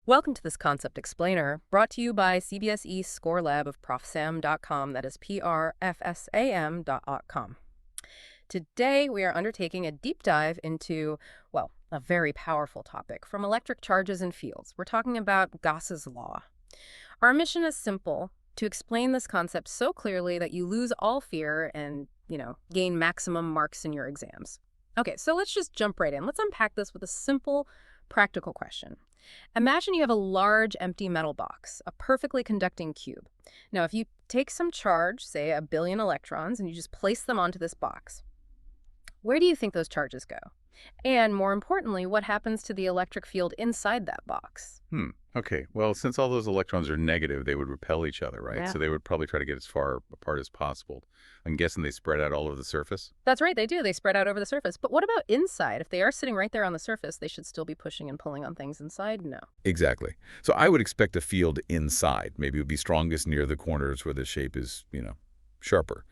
Welcome to this concept explainer, brought to you by CBSE ScoreLab of ProfSam.com, that is ProfSam.com. Today, we are undertaking a deep dive into, well, a very powerful topic from electric charges and fields. We're talking about Gauss's law. Our mission is simple: to explain this concept so clearly that you lose all fear and, gain maximum marks in your exams. Okay, so let's just jump right in. Let's unpack this with a simple, practical question. Imagine you have a large empty metal box, a perfectly conducting cube. Now, if you take some charge, say 1 billion electrons, and you just place them onto this box, where do you think those charges go? And more importantly, what happens to the electric field inside that box? Okay. Well, since all those electrons are negative, they would repel each other, right? Yeah. So they would probably try to get as far apart as possible. I'm guessing they spread out all over the surface? That's right, they do. They spread out over the surface. But what about inside? If they are sitting right there on the surface, they should still be pushing and pulling on things inside? No. Exactly. So I would expect a field inside. Maybe it would be strongest near the corners where the shape is, sharper.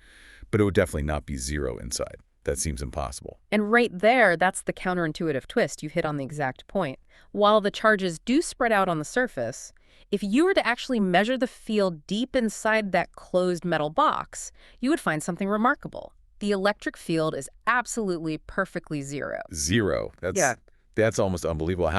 But it would definitely not be zero inside. That seems impossible. And right there, that's the counterintuitive twist. You hit on the exact point. While the charges do spread out on the surface, if you were to actually measure the field deep inside that closed metal box, you would find something remarkable. The electric field is absolutely perfectly zero. Zero. That's almost unbelievable.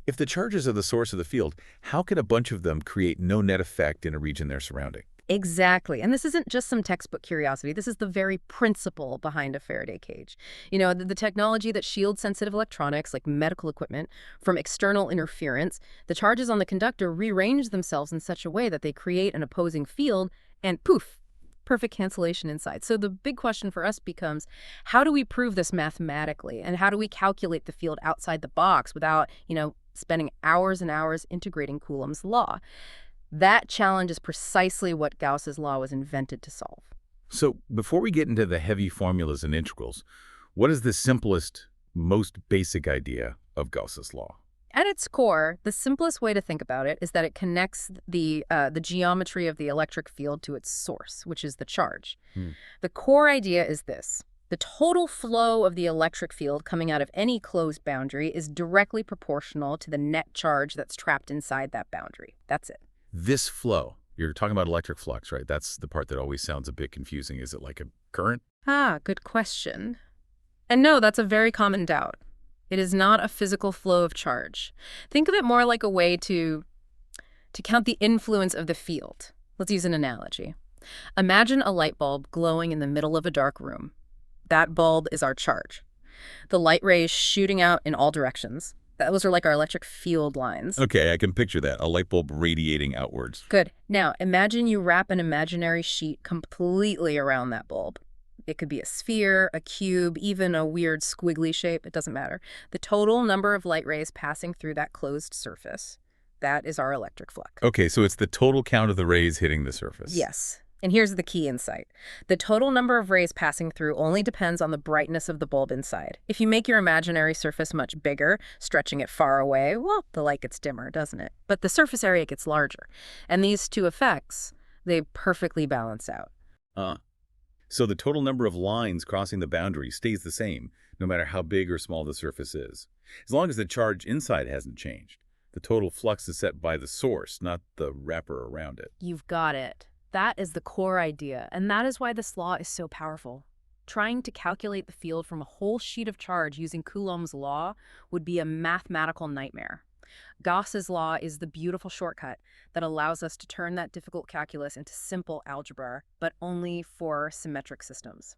If the charges are the source of the field, how can a bunch of them create no net effect in a region they're surrounding? Exactly. And this isn't just some textbook curiosity. This is the very principle behind a Faraday cage. The technology that shields sensitive electronics, like medical equipment, from external interference. The charges on the conductor rearrange themselves in such a way that they create an opposing field, and poof, perfect cancellation inside. So the big question for us becomes, how do we prove this mathematically? And how do we calculate the field outside the box without, spending hours and hours integrating Coulomb's law? That challenge is precisely what Gauss's law was invented to solve. So before we get into the heavy formulas and integrals, what is the simplest, most basic idea of Gauss's law? At its core, the simplest way to think about it is that it connects the geometry of the electric field to its source, which is the charge. The core idea is this: the total flow of the electric field coming out of any closed boundary is directly proportional to the net charge that's trapped inside that boundary. That's it. This flow, you're talking about electric flux, right? That's the part that always sounds a bit confusing. Is it like a current? Good question. And no, that's a very common doubt. It is not a physical flow of charge. Think of it more like a way to count the influence of the field. Let's use an analogy. Imagine a light bulb glowing in the middle of a dark room. That bulb is our charge. The light rays shooting out in all directions. Those are like our electric field lines. Okay, I can picture that. A light bulb radiating outwards. Good. Now, imagine you wrap an imaginary sheet completely around that bulb. It could be a sphere, a cube, even a weird squiggly shape. It doesn't matter. The total number of light rays passing through that closed surface, that is our electric flux. Okay, so it's the total count of the rays hitting the surface. Yes. And here's the key insight. The total number of rays passing through only depends on the brightness of the bulb inside. If you make your imaginary surface much bigger, stretching it far away, well, the light gets dimmer, doesn't it? But the surface area gets larger. And these two effects, they perfectly balance out. So the total number of lines crossing the boundary stays the same, no matter how big or small the surface is. As long as the charge inside hasn't changed. The total flux is set by the source, not the wrapper around it. You've got it. That is the core idea, and that is why this law is so powerful. Trying to calculate the field from a whole sheet of charge using Coulomb's law would be a mathematical nightmare. Gauss's law is the beautiful shortcut that allows us to turn that difficult calculus into simple algebra, but only for symmetric systems.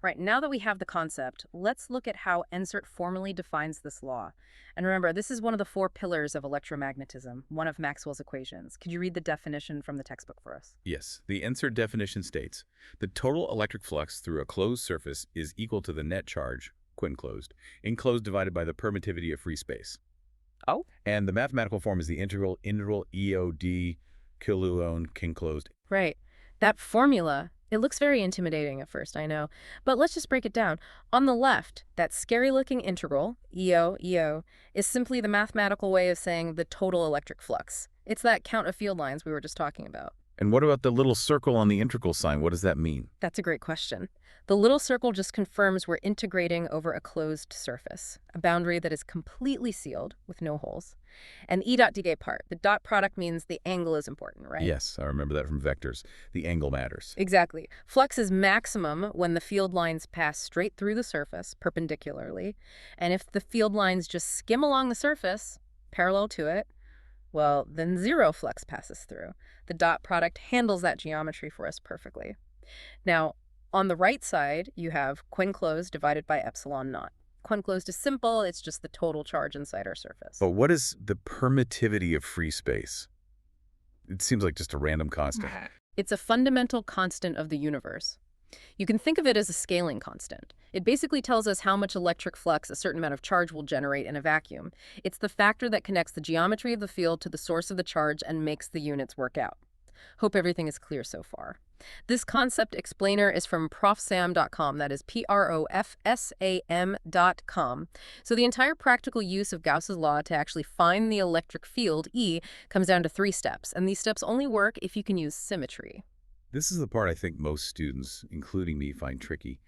Right, now that we have the concept, let's look at how NSERT formally defines this law. And remember, this is one of the 4 pillars of electromagnetism, one of Maxwell's equations. Could you read the definition from the textbook for us? Yes, the NSERT definition states, the total electric flux through a closed surface is equal to the net charge, enclosed divided by the permittivity of free space. Oh? And the mathematical form is the integral EOD kiloon enclosed. Right. That formula, it looks very intimidating at first, I know. But let's just break it down. On the left, that scary-looking integral, EO, is simply the mathematical way of saying the total electric flux. It's that count of field lines we were just talking about. And what about the little circle on the integral sign? What does that mean? That's a great question. The little circle just confirms we're integrating over a closed surface, a boundary that is completely sealed with no holes. And the E dot dk part, the dot product means the angle is important, right? Yes, I remember that from vectors. The angle matters. Exactly. Flux is maximum when the field lines pass straight through the surface, perpendicularly. And if the field lines just skim along the surface, parallel to it, well, then zero flux passes through. The dot product handles that geometry for us perfectly. Now, on the right side, you have Quinn closed divided by epsilon naught. Quinn closed is simple. It's just the total charge inside our surface. But what is the permittivity of free space? It seems like just a random constant. It's a fundamental constant of the universe. You can think of it as a scaling constant. It basically tells us how much electric flux a certain amount of charge will generate in a vacuum. It's the factor that connects the geometry of the field to the source of the charge and makes the units work out. Hope everything is clear so far. This concept explainer is from ProfSam.com, that is ProfSam.com. So the entire practical use of Gauss's law to actually find the electric field, E, comes down to 3 steps, and these steps only work if you can use symmetry. This is the part I think most students, including me, find tricky.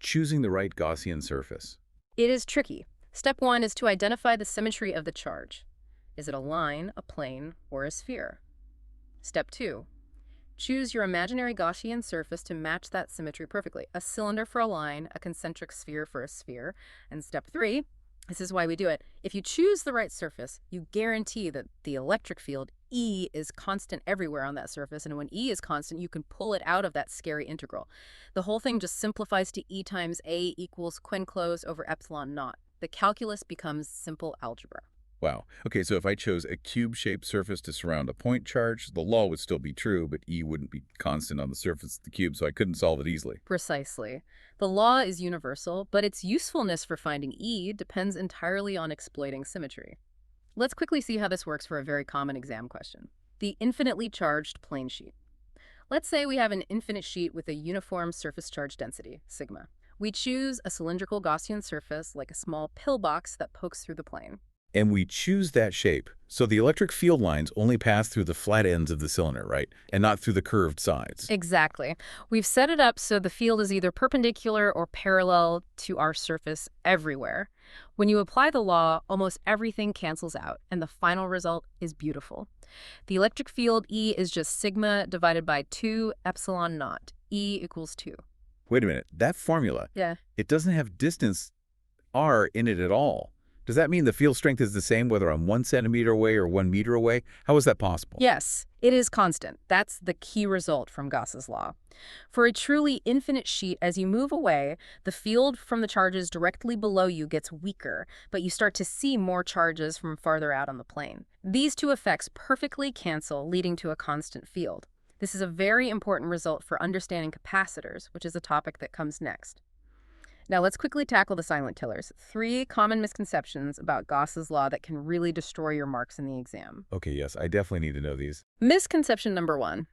Choosing the right Gaussian surface. It is tricky. Step 1 is to identify the symmetry of the charge. Is it a line, a plane, or a sphere? Step 2. Choose your imaginary Gaussian surface to match that symmetry perfectly. A cylinder for a line, a concentric sphere for a sphere. And step 3, this is why we do it. If you choose the right surface, you guarantee that the electric field, E, is constant everywhere on that surface. And when E is constant, you can pull it out of that scary integral. The whole thing just simplifies to E times A equals Quinn closed over epsilon naught. The calculus becomes simple algebra. Wow. Okay, so if I chose a cube-shaped surface to surround a point charge, the law would still be true, but E wouldn't be constant on the surface of the cube, so I couldn't solve it easily. Precisely. The law is universal, but its usefulness for finding E depends entirely on exploiting symmetry. Let's quickly see how this works for a very common exam question. The infinitely charged plane sheet. Let's say we have an infinite sheet with a uniform surface charge density, sigma. We choose a cylindrical Gaussian surface like a small pillbox that pokes through the plane. And we choose that shape, so the electric field lines only pass through the flat ends of the cylinder, right? And not through the curved sides. Exactly. We've set it up so the field is either perpendicular or parallel to our surface everywhere. When you apply the law, almost everything cancels out, and the final result is beautiful. The electric field E is just sigma divided by 2 epsilon naught. E equals 2. Wait a minute, that formula, Yeah. it doesn't have distance r in it at all. Does that mean the field strength is the same whether I'm 1 centimeter away or 1 meter away? How is that possible? Yes, it is constant. That's the key result from Gauss's law. For a truly infinite sheet, as you move away, the field from the charges directly below you gets weaker, but you start to see more charges from farther out on the plane. These two effects perfectly cancel, leading to a constant field. This is a very important result for understanding capacitors, which is a topic that comes next. Now let's quickly tackle the silent killers. 3 common misconceptions about Gauss's law that can really destroy your marks in the exam. Okay, yes, I definitely need to know these. Misconception number 1.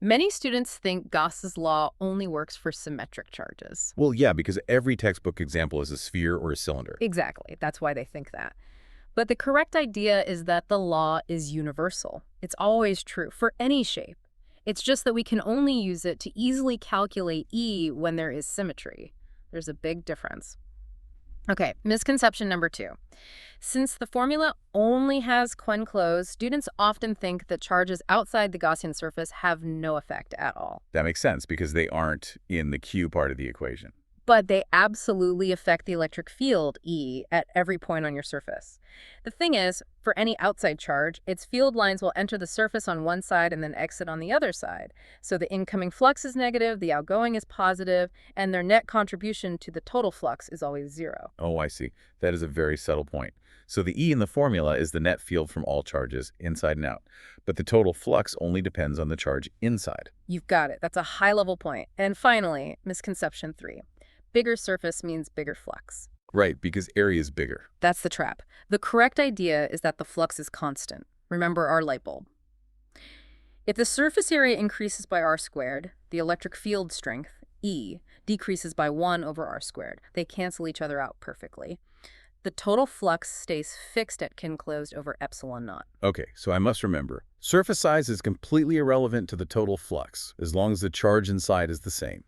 Many students think Gauss's law only works for symmetric charges. Well, yeah, because every textbook example is a sphere or a cylinder. Exactly. That's why they think that. But the correct idea is that the law is universal. It's always true for any shape. It's just that we can only use it to easily calculate E when there is symmetry. There's a big difference. Okay, misconception number 2. Since the formula only has Quinn closed, students often think that charges outside the Gaussian surface have no effect at all. That makes sense because they aren't in the Q part of the equation. But they absolutely affect the electric field, E, at every point on your surface. The thing is, for any outside charge, its field lines will enter the surface on one side and then exit on the other side. So the incoming flux is negative, the outgoing is positive, and their net contribution to the total flux is always 0. Oh, I see. That is a very subtle point. So the E in the formula is the net field from all charges, inside and out. But the total flux only depends on the charge inside. You've got it. That's a high-level point. And finally, misconception 3. Bigger surface means bigger flux. Right, because area is bigger. That's the trap. The correct idea is that the flux is constant. Remember our light bulb. If the surface area increases by r squared, the electric field strength, E, decreases by 1 over r squared. They cancel each other out perfectly. The total flux stays fixed at kin closed over epsilon naught. Okay, so I must remember, surface size is completely irrelevant to the total flux, as long as the charge inside is the same.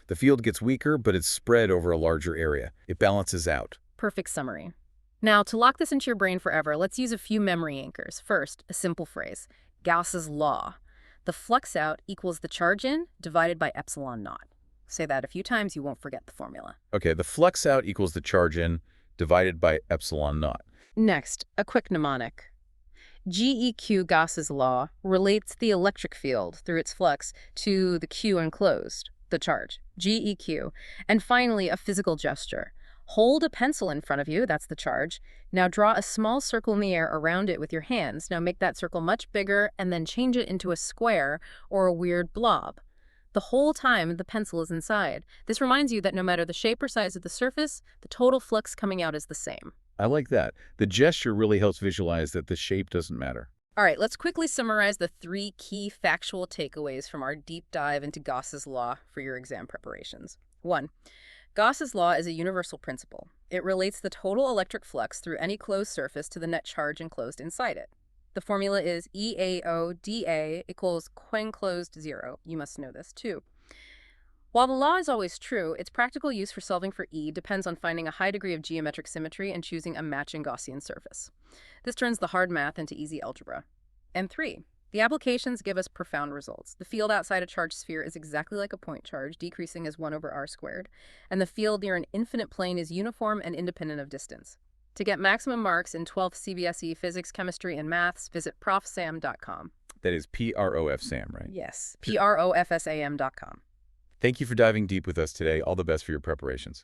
The field gets weaker, but it's spread over a larger area. It balances out. Perfect summary. Now, to lock this into your brain forever, let's use a few memory anchors. First, a simple phrase, Gauss's law. The flux out equals the charge in divided by epsilon naught. Say that a few times, you won't forget the formula. Okay, the flux out equals the charge in divided by epsilon naught. Next, a quick mnemonic. GEQ Gauss's law relates the electric field through its flux to the Q enclosed, the charge, GEQ. And finally, a physical gesture. Hold a pencil in front of you, that's the charge. Now draw a small circle in the air around it with your hands. Now make that circle much bigger and then change it into a square or a weird blob. The whole time the pencil is inside. This reminds you that no matter the shape or size of the surface, the total flux coming out is the same. I like that. The gesture really helps visualize that the shape doesn't matter. All right, let's quickly summarize the 3 key factual takeaways from our deep dive into Gauss's law for your exam preparations. 1. Gauss's law is a universal principle. It relates the total electric flux through any closed surface to the net charge enclosed inside it. The formula is EAODA equals q enclosed 0. You must know this, too. While the law is always true, its practical use for solving for E depends on finding a high degree of geometric symmetry and choosing a matching Gaussian surface. This turns the hard math into easy algebra. And 3. The applications give us profound results. The field outside a charged sphere is exactly like a point charge, decreasing as 1 over r squared, and the field near an infinite plane is uniform and independent of distance. To get maximum marks in 12th CBSE Physics, Chemistry, and Maths, visit ProfSam.com. That is ProfSam, right? Yes, ProfSam.com. Thank you for diving deep with us today. All the best for your preparations.